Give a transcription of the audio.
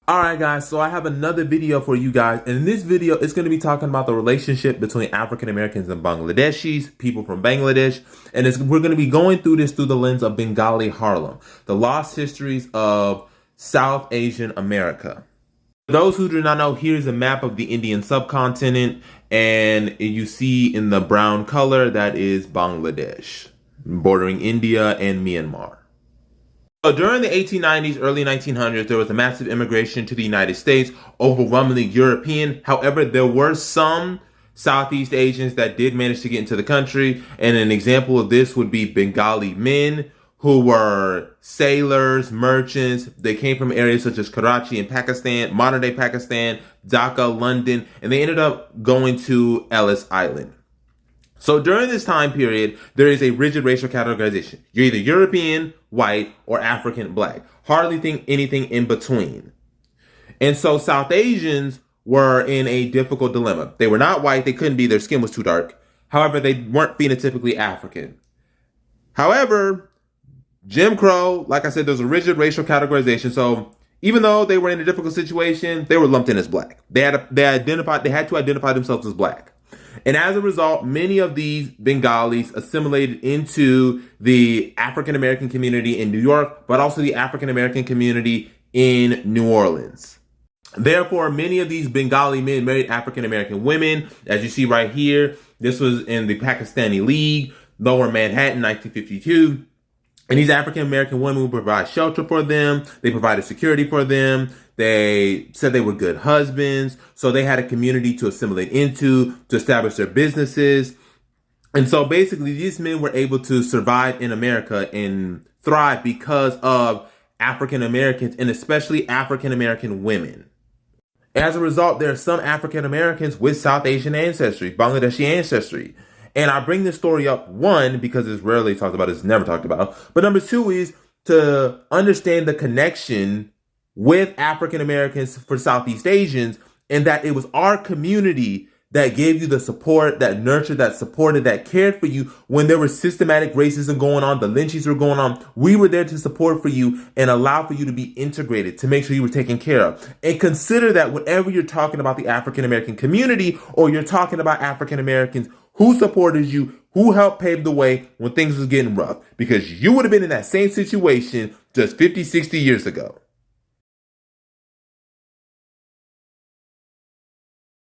Alright guys, so I have another video for you guys, and in this video it's going to be talking about the relationship between African Americans and Bangladeshis, people from Bangladesh, and we're going to be going through this through the lens of Bengali Harlem, the lost histories of South Asian America. For those who do not know, here's a map of the Indian subcontinent, and you see in the brown color that is Bangladesh, bordering India and Myanmar. So during the 1890s, early 1900s, there was a massive immigration to the United States, overwhelmingly European. However, there were some Southeast Asians that did manage to get into the country. And an example of this would be Bengali men who were sailors, merchants. They came from areas such as Karachi in Pakistan, modern day Pakistan, Dhaka, London, and they ended up going to Ellis Island. So during this time period, there is a rigid racial categorization. You're either European, white, or African, black. Hardly think anything in between. And so South Asians were in a difficult dilemma. They were not white. They couldn't be. Their skin was too dark. However, they weren't phenotypically African. However, Jim Crow, like I said, there's a rigid racial categorization. So even though they were in a difficult situation, they were lumped in as black. They had to identify themselves as black. And as a result, many of these Bengalis assimilated into the African-American community in New York, but also the African-American community in New Orleans. Therefore, many of these Bengali men married African-American women. As you see right here, this was in the Pakistani League, Lower Manhattan, 1952. And these African-American women would provide shelter for them. They provided security for them. They said they were good husbands. So they had a community to assimilate into, to establish their businesses. And so basically these men were able to survive in America and thrive because of African-Americans and especially African-American women. As a result, there are some African-Americans with South Asian ancestry, Bangladeshi ancestry. And I bring this story up, one, because it's rarely talked about, it's never talked about. But number two is to understand the connection with African Americans for Southeast Asians, and that it was our community that gave you the support, that nurtured, that supported, that cared for you when there was systematic racism going on, the lynchings were going on. We were there to support for you and allow for you to be integrated, to make sure you were taken care of. And consider that whenever you're talking about the African American community or you're talking about African Americans, who supported you, who helped pave the way when things was getting rough, because you would have been in that same situation just 50, 60 years ago.